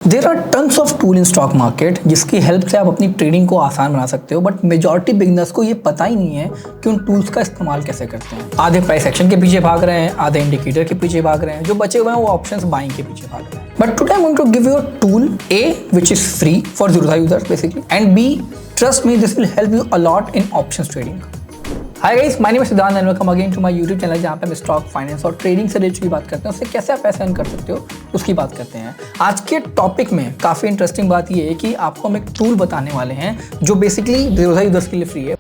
There are tons of tool in stock market जिसकी help से आप अपनी ट्रेडिंग को आसान बना सकते हो, बट मेजॉरिटी बिगनर्स को ये पता ही नहीं है कि उन टूल्स का इस्तेमाल कैसे करते हैं। आधे प्राइस एक्शन के पीछे भाग रहे हैं, आधे इंडिकेटर के पीछे भाग रहे हैं, जो बचे हुए हैं वो ऑप्शंस बाइंग के पीछे भाग रहे हैं। But today I want to give you a tool A which is free for Zerodha users basically, and B, trust me, this will help you a lot in options trading. Hi guys, my name is Siddhant and welcome again to my YouTube channel जहाँ पे हम stock finance और trading से related की बात करते हैं, उससे कैसे आप पैसे अर्न कर सकते हो उसकी बात करते हैं। आज के टॉपिक में काफ़ी इंटरेस्टिंग बात ये है कि आपको हम एक टूल बताने वाले हैं जो बेसिकली ज़ीरोधा यूजर्स के लिए फ्री है।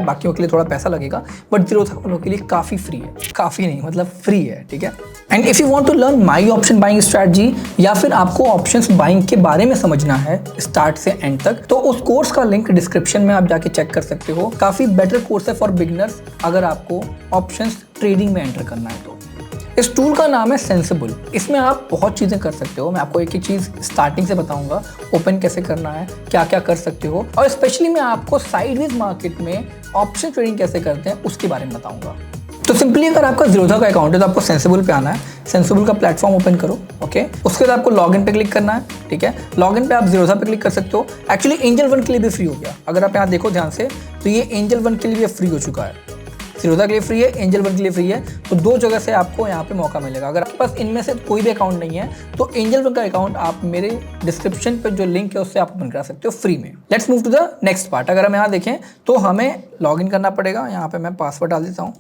बाकियों के लिए थोड़ा पैसा लगेगा, बट ज़ीरोधा वालों के लिए काफ़ी फ्री है। काफ़ी नहीं मतलब फ्री है, ठीक है। And if you want to learn my option buying strategy या फिर आपको ऑप्शंस बाइंग के बारे में समझना है स्टार्ट से एंड तक, तो उस कोर्स का लिंक डिस्क्रिप्शन में आप जाके चेक कर सकते हो। काफ़ी बेटर कोर्स है फॉर बिगिनर्स अगर आपको ऑप्शंस ट्रेडिंग में एंटर करना है तो। इस टूल का नाम है सेंसिबल। इसमें आप बहुत चीज़ें कर सकते हो। मैं आपको एक एक चीज़ स्टार्टिंग से बताऊंगा, ओपन कैसे करना है, क्या क्या कर सकते हो, और स्पेशली मैं आपको साइडवेज मार्केट में ऑप्शन ट्रेडिंग कैसे करते हैं उसके बारे में बताऊंगा। तो सिंपली अगर आपका ज़ीरोधा का अकाउंट है तो आपको सेंसिबल पे आना है। सेंसिबल का प्लेटफॉर्म ओपन करो, ओके। उसके बाद आपको लॉगिन पे क्लिक करना है, ठीक है। लॉगिन पे आप ज़ीरोधा पे क्लिक कर सकते हो। एक्चुअली एंजल वन के लिए भी फ्री हो गया। अगर आप यहाँ देखो ध्यान से तो ये एंजल वन के लिए भी फ्री हो चुका है। ज़ीरोधा के लिए फ्री है, एंजल वन के लिए फ्री है। तो दो जगह से आपको यहाँ पे मौका मिलेगा। अगर आपके पास इनमें से कोई भी अकाउंट नहीं है तो एंजल वन का अकाउंट आप मेरे डिस्क्रिप्शन पे जो लिंक है उससे आप ओपन करा सकते हो फ्री में। Let's move to the next part. अगर हम यहाँ देखें तो हमें लॉगिन करना पड़ेगा। यहाँ पे मैं पासवर्ड डाल देता हूँ,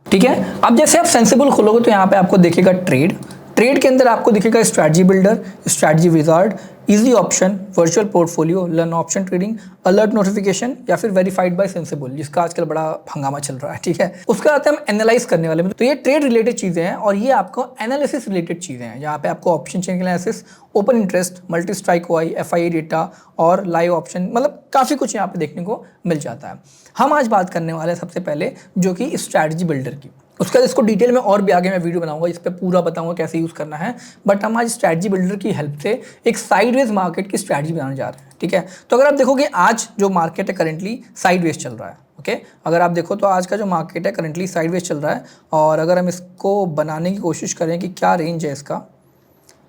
ठीक है। अब जैसे आप सेंसिबल खोलोगे तो यहाँ पे आपको दिखेगा ट्रेड के अंदर आपको दिखेगा strategy builder, strategy wizard, easy option, virtual portfolio, learn option trading, alert notification या फिर वेरीफाइड बाय सेंसिबल, जिसका आजकल बड़ा हंगामा चल रहा है, ठीक है। उसका आते हम एनालाइज करने वाले में। तो ये ट्रेड रिलेटेड चीजें हैं और ये आपको एनालिसिस रिलेटेड चीजें हैं, जहाँ पे आपको option chain analysis, open interest, multi strike wise, FIA data और लाइव ऑप्शन, मतलब काफी कुछ यहाँ पे देखने को मिल जाता है। हम आज बात करने वाले हैं सबसे पहले जो कि स्ट्रैटेजी बिल्डर की। उसके बाद इसको डिटेल में और भी आगे मैं वीडियो बनाऊंगा, इस पे पूरा बताऊंगा कैसे यूज़ करना है। बट हम आज स्ट्रैटेजी बिल्डर की हेल्प से एक साइडवेज मार्केट की स्ट्रैटेजी बनाने जा रहे हैं, ठीक है। तो अगर आप देखोगे आज जो मार्केट है करेंटली साइडवेज चल रहा है, ओके। अगर आप देखो तो आज का जो मार्केट है करेंटली साइडवेज चल रहा है। और अगर हम इसको बनाने की कोशिश करें कि क्या रेंज है इसका,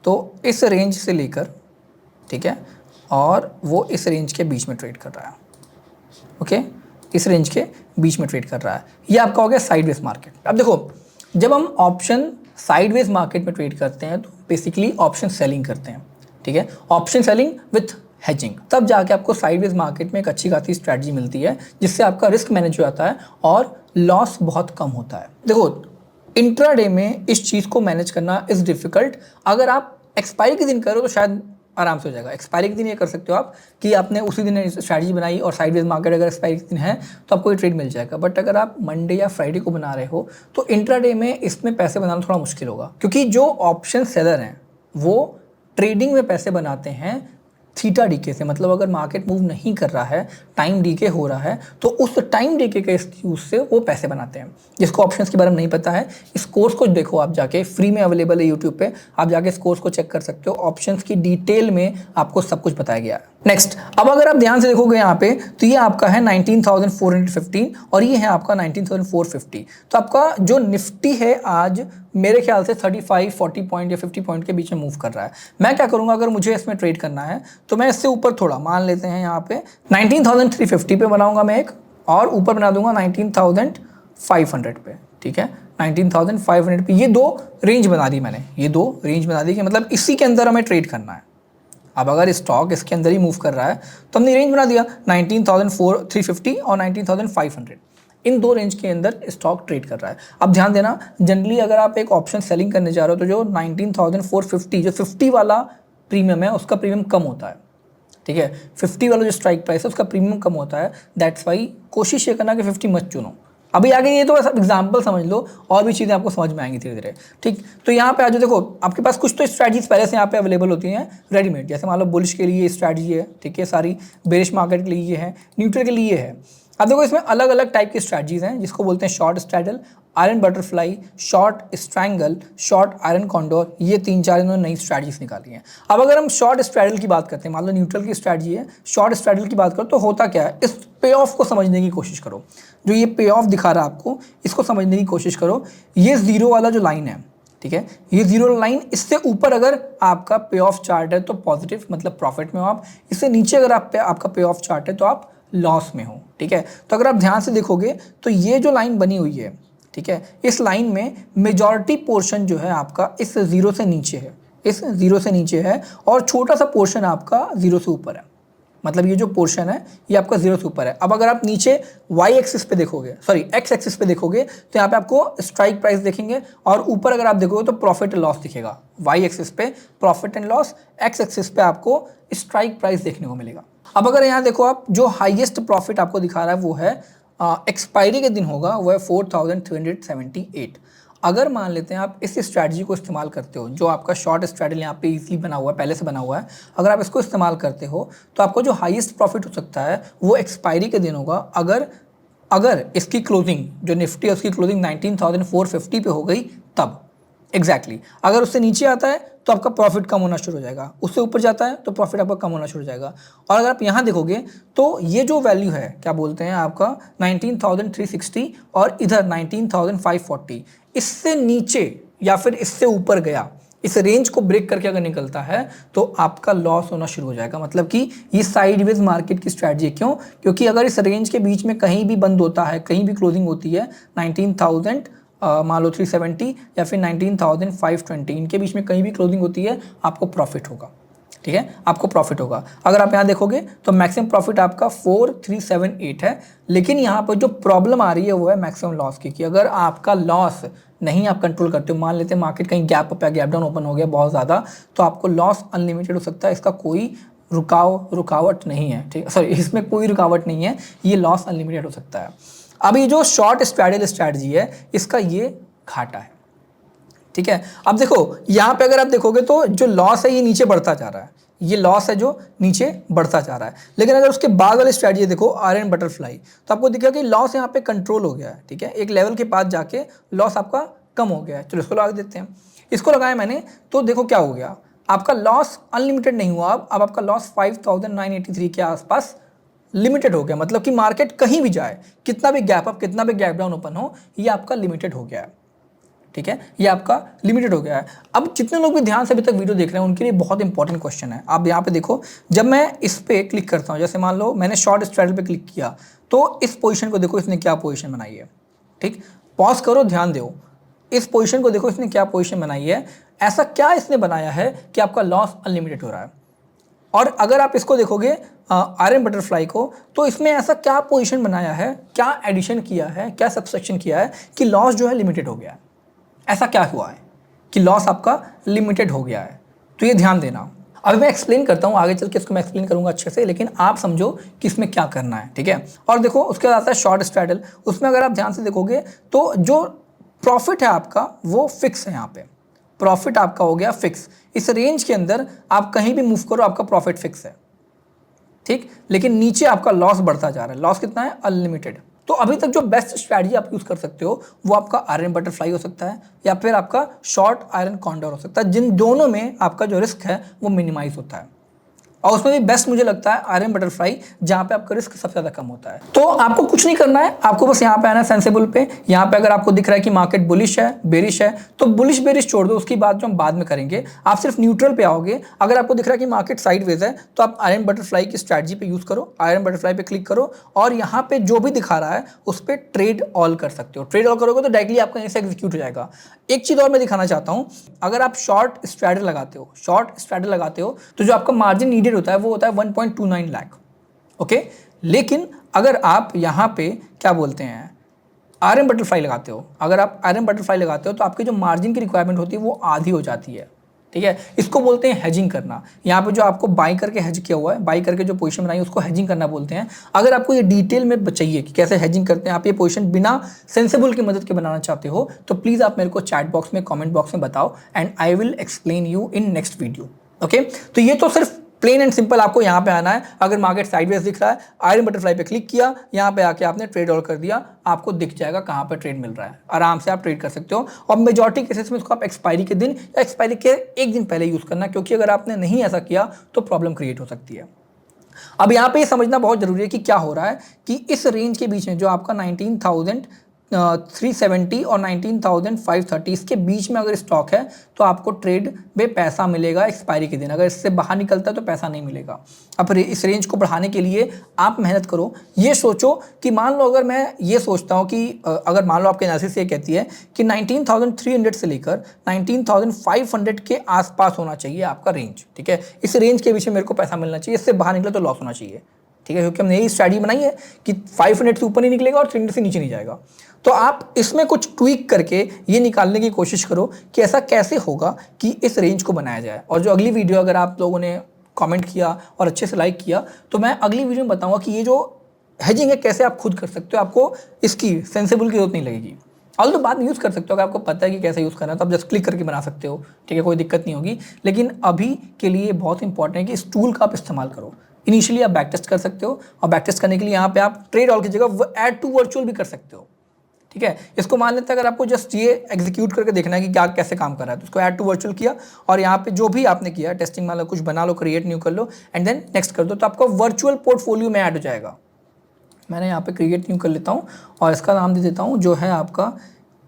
तो इस रेंज से लेकर, ठीक है, और वो इस रेंज के बीच में ट्रेड कर रहा है, ओके। इस रेंज के बीच में ट्रेड कर रहा है। ये आपका हो गया साइडवेज मार्केट। अब देखो, जब हम ऑप्शन साइडवेज मार्केट में ट्रेड करते हैं तो बेसिकली ऑप्शन सेलिंग करते हैं, ठीक है। ऑप्शन सेलिंग विथ हेजिंग, तब जाके आपको साइडवेज मार्केट में एक अच्छी खासी स्ट्रैटेजी मिलती है जिससे आपका रिस्क मैनेज हो जाता है और लॉस बहुत कम होता है। देखो, इंट्राडे में इस चीज़ को मैनेज करना इज़ डिफ़िकल्ट। अगर आप एक्सपायरी के दिन करो तो शायद आराम से हो जाएगा। एक्सपायरी के दिन ये कर सकते हो आप कि आपने उसी दिन स्ट्रैटेजी बनाई और साइडवेज मार्केट अगर एक्सपायरी के दिन है तो आपको ये ट्रेड मिल जाएगा। बट अगर आप मंडे या फ्राइडे को बना रहे हो तो इंट्राडे में इसमें पैसे बनाना थोड़ा मुश्किल होगा, क्योंकि जो ऑप्शन सेलर हैं वो ट्रेडिंग में पैसे बनाते हैं थीटा डीके से। मतलब अगर मार्केट मूव नहीं कर रहा है, टाइम डीके हो रहा है, तो उस टाइम डीके के एक्सक्यूज से वो पैसे बनाते हैं। जिसको ऑप्शंस के बारे में नहीं पता है, इस कोर्स को देखो आप जाके, फ्री में अवेलेबल है यूट्यूब पे, आप जाके इस कोर्स को चेक कर सकते हो। ऑप्शंस की डिटेल में आपको सब कुछ बताया गया है। नेक्स्ट, अब अगर आप ध्यान से देखोगे यहाँ पे तो ये आपका है 19,415 और ये है आपका 19,450। तो आपका जो निफ्टी है आज मेरे ख्याल से 35-40 पॉइंट या 50 पॉइंट के बीच में मूव कर रहा है। मैं क्या करूंगा, अगर मुझे इसमें ट्रेड करना है तो मैं इससे ऊपर थोड़ा मान लेते हैं, यहाँ पे 19,350 पे बनाऊंगा मैं एक, और ऊपर बना दूंगा 19,500 पे, ठीक है। 19,500 पे ये दो रेंज बना दी मैंने, ये दो रेंज बना दी कि मतलब इसी के अंदर हमें ट्रेड करना है। अब अगर स्टॉक इसके अंदर ही मूव कर रहा है तो हमने रेंज बना दिया 19,350 और 19,500। इन दो रेंज के अंदर स्टॉक ट्रेड कर रहा है। अब ध्यान देना, जनरली अगर आप एक ऑप्शन सेलिंग करने जा रहे हो तो जो 19,450 जो 50 वाला प्रीमियम है उसका प्रीमियम कम होता है, ठीक है। 50 वाला जो स्ट्राइक प्राइस है उसका प्रीमियम कम होता है। दैट्स वाई कोशिश ये करना कि 50 मत चुनो। अभी आगे ये तो एग्जाम्पल समझ लो, और भी चीज़ें आपको समझ में आएंगी धीरे धीरे, ठीक। तो यहाँ पे आज देखो, आपके पास कुछ तो स्ट्रैटेजीज पहले से यहाँ पे अवेलेबल होती हैं रेडीमेड। जैसे मान लो बुलिश के लिए स्ट्रैटेजी है, ठीक है, सारी बेरिश मार्केट के लिए ये है, न्यूट्रल के लिए है। अब देखो, इसमें अलग अलग टाइप की स्ट्रैटेजीज हैं जिसको बोलते हैं short straddle, iron butterfly, short strangle, short iron condor, ये 3-4 इन्होंने नई स्ट्रैटेजीज निकाली हैं। अब अगर हम शॉर्ट स्ट्रैडल की बात करते हैं, मान लो न्यूट्रल की स्ट्रैटेजी है, शॉर्ट स्ट्रैडल की बात करो तो होता क्या है, इस पे ऑफ को समझने की कोशिश करो। जो ये पे ऑफ दिखा रहा है आपको, इसको समझने की कोशिश करो। ये जीरो वाला जो लाइन है, ठीक है, ये जीरो लाइन, इससे ऊपर अगर आपका पे ऑफ चार्ट है तो पॉजिटिव, मतलब प्रॉफिट में हो आप। इससे नीचे अगर आपका पे ऑफ चार्ट है तो आप लॉस में हो, ठीक है। तो अगर आप ध्यान से देखोगे तो ये जो लाइन बनी हुई है, ठीक है, इस लाइन में मेजॉरिटी पोर्शन जो है आपका इस जीरो से नीचे है, इस जीरो से नीचे है, और छोटा सा पोर्शन आपका जीरो से ऊपर है। मतलब ये जो पोर्शन है ये आपका जीरो से ऊपर है। अब अगर आप नीचे वाई एक्सिस पे देखोगे, सॉरी एक्स एक्सिस पे देखोगे, तो यहाँ पे आपको स्ट्राइक प्राइस देखेंगे, और ऊपर अगर आप देखोगे तो प्रॉफिट एंड लॉस दिखेगा। वाई एक्सिस पे profit and loss, x axis पे आपको स्ट्राइक प्राइस देखने को मिलेगा। अब अगर यहाँ देखो आप, जो हाईएस्ट प्रॉफिट आपको दिखा रहा है वो है एक्सपायरी के दिन होगा, वो है 4378। अगर मान लेते हैं आप इस स्ट्रैटेजी को इस्तेमाल करते हो, जो आपका शॉर्ट स्ट्रैटेजी यहाँ पे इजीली बना हुआ है, पहले से बना हुआ है, अगर आप इसको इस्तेमाल करते हो तो आपको जो हाईएस्ट प्रॉफिट हो सकता है वो एक्सपायरी के दिन होगा। अगर इसकी क्लोजिंग, जो निफ्टी है उसकी क्लोजिंग 19,450 पे हो गई तब एग्जैक्टली अगर उससे नीचे आता है तो आपका प्रॉफिट कम होना शुरू हो जाएगा, उससे ऊपर जाता है तो प्रॉफिट आपका कम होना शुरू हो जाएगा। और अगर आप यहाँ देखोगे तो ये जो वैल्यू है, क्या बोलते हैं आपका 19,360 और इधर 19,540, इससे नीचे या फिर इससे ऊपर गया, इस रेंज को ब्रेक करके अगर निकलता है तो आपका लॉस होना शुरू हो जाएगा। मतलब कि ये साइडवेज मार्केट की स्ट्रैटेजी है। क्यों? क्योंकि अगर इस रेंज के बीच में कहीं भी बंद होता है, कहीं भी क्लोजिंग होती है 19,000 मान लो 370 या फिर 19,520, इनके बीच में कहीं भी क्लोजिंग होती है, आपको प्रॉफिट होगा, ठीक है, आपको प्रॉफिट होगा। अगर आप यहाँ देखोगे तो मैक्सिमम प्रॉफिट आपका 4378 है, लेकिन यहाँ पर जो प्रॉब्लम आ रही है वो है मैक्सिमम लॉस की, कि अगर आपका लॉस नहीं आप कंट्रोल करते हो, मान लेते हैं मार्केट कहीं गैप अप या गैप डाउन ओपन हो गया बहुत ज़्यादा, तो आपको लॉस अनलिमिटेड हो सकता है। इसका कोई रुकावट नहीं है, ठीक है, सॉरी, इसमें कोई रुकावट नहीं है, ये लॉस अनलिमिटेड हो सकता है। अभी जो शॉर्ट स्ट्रैडल स्ट्रैटेजी है, इसका ये घाटा है, ठीक है। अब देखो यहाँ पे अगर आप देखोगे तो जो लॉस है ये नीचे बढ़ता जा रहा है, ये लॉस है जो नीचे बढ़ता जा रहा है। लेकिन अगर उसके बाद वाली स्ट्रैटेजी देखो आयरन बटरफ्लाई, तो आपको दिखेगा कि लॉस यहाँ पे कंट्रोल हो गया है, ठीक है, एक लेवल के पास जाके लॉस आपका कम हो गया है। चलो इसको लगा देते हैं। इसको लगाया मैंने तो देखो क्या हो गया, आपका लॉस अनलिमिटेड नहीं हुआ, अब आपका लॉस 5,983 के आसपास लिमिटेड हो गया। मतलब कि मार्केट कहीं भी जाए, कितना भी गैप अप, कितना भी गैप डाउन ओपन हो, ये आपका लिमिटेड हो गया है, ठीक है, ये आपका लिमिटेड हो गया है। अब जितने लोग भी ध्यान से अभी तक वीडियो देख रहे हैं उनके लिए बहुत इंपॉर्टेंट क्वेश्चन है। आप यहाँ पे देखो, जब मैं इस पे क्लिक करता हूँ, जैसे मान लो मैंने शॉर्ट स्ट्रैटेजी पे क्लिक किया, तो इस पोजीशन को देखो, इसने क्या पोजीशन बनाई है, ठीक, पॉज करो, ध्यान दो, इस पोजीशन को देखो, इसने क्या पोजीशन बनाई है, ऐसा क्या इसने बनाया है कि आपका लॉस अनलिमिटेड हो रहा है। और अगर आप इसको देखोगे आयरन बटरफ्लाई को, तो इसमें ऐसा क्या पोजीशन बनाया है, क्या एडिशन किया है, क्या सब्सट्रैक्शन किया है कि लॉस जो है लिमिटेड हो गया है। ऐसा क्या हुआ है कि लॉस आपका लिमिटेड हो गया है, तो ये ध्यान देना। अभी मैं एक्सप्लेन करता हूँ, आगे चल के इसको मैं एक्सप्लेन करूँगा अच्छे से, लेकिन आप समझो कि इसमें क्या करना है, ठीक है। और देखो उसके बाद आता है शॉर्ट स्ट्रैडल, उसमें अगर आप ध्यान से देखोगे तो जो प्रॉफिट है आपका वो फिक्स है, यहाँ पे प्रॉफिट आपका हो गया फिक्स। इस रेंज के अंदर आप कहीं भी मूव करो, आपका प्रॉफिट फिक्स है, ठीक, लेकिन नीचे आपका लॉस बढ़ता जा रहा है। लॉस कितना है? अनलिमिटेड। तो अभी तक जो बेस्ट स्ट्रैटेजी आप यूज कर सकते हो वो आपका आयरन बटरफ्लाई हो सकता है, या फिर आपका शॉर्ट आयरन कॉन्डोर हो सकता है, जिन दोनों में आपका जो रिस्क है वो मिनिमाइज होता है। और उसमें भी बेस्ट मुझे लगता है आयरन बटरफ्लाई, जहाँ पे आपका रिस्क सबसे ज़्यादा कम होता है। तो आपको कुछ नहीं करना है, आपको बस यहाँ पे आना है सेंसिबल पे। यहाँ पे अगर आपको दिख रहा है कि मार्केट बुलिश है, बेरिश है, तो बुलिश बेरिश छोड़ दो, उसकी बात जो हम बाद में करेंगे। आप सिर्फ न्यूट्रल पे आओगे। अगर आपको दिख रहा है कि मार्केट साइडवेज है, तो आप आयरन बटरफ्लाई की स्ट्रैटेजी पे यूज़ करो, आयरन बटरफ्लाई पे क्लिक करो, और यहाँ पे जो भी दिखा रहा है उस पर ट्रेड ऑल कर सकते हो। ट्रेड ऑल करोगे तो डायरेक्टली आपका यहीं से एग्जीक्यूट हो जाएगा। एक चीज़ और मैं दिखाना चाहता हूँ, अगर आप शॉर्ट स्ट्रैटेजी लगाते हो, तो जो आपका मार्जिन नीडेड होता है वो होता है 1.29 लाख, ओके। लेकिन अगर आप यहाँ पे क्या बोलते हैं आयरन बटरफ्लाई लगाते हो, अगर आप आयरन बटरफ्लाई लगाते हो तो आपकी जो मार्जिन की रिक्वायरमेंट होती है वो आधी हो जाती है, ठीक है। इसको बोलते हैं हेजिंग करना। यहाँ पे जो आपको बाई करके हेज किया हुआ है, बाई करके जो पोजीशन बनाई है उसको हेजिंग करना बोलते हैं। अगर आपको ये डिटेल में चाहिए कि कैसे हेजिंग करते हैं, आप ये पोजीशन बिना सेंसिबल की मदद के बनाना चाहते हो, तो प्लीज़ आप मेरे को चैट बॉक्स में, कमेंट बॉक्स में बताओ, and I will explain you in next video, okay. तो ये तो सिर्फ प्लेन एंड सिंपल आपको यहाँ पे आना है। अगर मार्केट साइडवेज दिख रहा है, आयरन बटरफ्लाई पे क्लिक किया, यहाँ पे आके आपने ट्रेड ऑल कर दिया, आपको दिख जाएगा कहाँ पर ट्रेड मिल रहा है, आराम से आप ट्रेड कर सकते हो। और मेजॉरिटी केसेस में इसको आप एक्सपायरी के दिन या एक्सपायरी के एक दिन पहले यूज़ करना, क्योंकि अगर आपने नहीं ऐसा किया तो प्रॉब्लम क्रिएट हो सकती है। अब यहाँ पे ये समझना बहुत जरूरी है कि क्या हो रहा है कि इस रेंज के बीच में जो आपका 19,370 और 19,530 इसके बीच में अगर स्टॉक है तो आपको ट्रेड में पैसा मिलेगा एक्सपायरी के दिन। अगर इससे बाहर निकलता है तो पैसा नहीं मिलेगा। अब इस रेंज को बढ़ाने के लिए आप मेहनत करो। ये सोचो कि मान लो अगर मैं ये सोचता हूँ कि अगर मान लो आपके एनालिसिस ये कहती है कि 19,300 से लेकर 19,500 के आसपास होना चाहिए आपका रेंज, ठीक है, इस रेंज के बीच में मेरे को पैसा मिलना चाहिए, इससे बाहर निकला तो लॉस होना चाहिए, ठीक है, क्योंकि हमने यही स्ट्रैटेजी बनाई है कि 500 से ऊपर नहीं निकलेगा और 300 से नीचे नहीं जाएगा। तो आप इसमें कुछ ट्वीक करके ये निकालने की कोशिश करो कि ऐसा कैसे होगा कि इस रेंज को बनाया जाए। और जो अगली वीडियो अगर आप लोगों ने कमेंट किया और अच्छे से लाइक किया तो मैं अगली वीडियो में बताऊंगा कि ये जो हेजिंग है कैसे आप खुद कर सकते हो, आपको इसकी सेंसिबल की जरूरत नहीं लगेगी। ऑल तो बाद में यूज़ कर सकते हो, अगर आपको पता है कि कैसे यूज़ करना है तो आप जस्ट क्लिक करके बना सकते हो, ठीक है, कोई दिक्कत नहीं होगी। लेकिन अभी के लिए बहुत इंपॉर्टेंट है कि इस टूल का आप इस्तेमाल करो। इनिशियली आप बैक टेस्ट कर सकते हो और बैक टेस्ट करने के लिए यहाँ पे आप ट्रेड ऑल की जगह ऐड टू वर्चुअल भी कर सकते हो, ठीक है। इसको मान लेते हैं अगर आपको जस्ट ये एग्जीक्यूट करके देखना है कि क्या कैसे काम कर रहा है तो इसको ऐड टू वर्चुअल किया और यहाँ पे जो भी आपने किया टेस्टिंग मान लो, कुछ बना लो, क्रिएट न्यू कर लो एंड देन नेक्स्ट कर दो, तो आपका वर्चुअल पोर्टफोलियो में ऐड हो जाएगा। मैंने यहाँ पे क्रिएट न्यू कर लेता हूँ और इसका नाम दे देता हूँ जो है आपका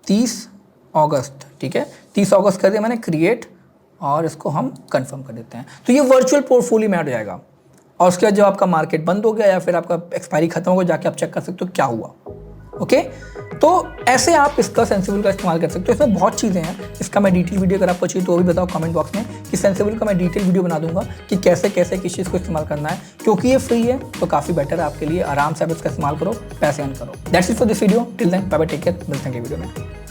30 अगस्त, ठीक है, 30 अगस्त कर दिया मैंने क्रिएट और इसको हम कंफर्म कर देते हैं। तो ये वर्चुअल पोर्टफोलियो में ऐड हो जाएगा और उसके बाद जब आपका मार्केट बंद हो गया या फिर आपका एक्सपायरी खत्म हो गया जाके आप चेक कर सकते हो क्या हुआ, ओके। तो ऐसे आप इसका सेंसिबल का इस्तेमाल कर सकते हो। इसमें बहुत चीज़ें हैं, इसका मैं डिटेल वीडियो अगर आपको चाहिए तो वो भी बताओ कमेंट बॉक्स में कि सेंसिबल का मैं डिटेल वीडियो बना दूंगा कि कैसे कैसे किस चीज़ को इस्तेमाल करना है। क्योंकि ये फ्री है तो काफ़ी बेटर है आपके लिए, आराम से आप इसका इस्तेमाल करो, पैसे अर्न करो। That's it for this video, till then bye bye, take care, मिलते हैं अगली वीडियो में।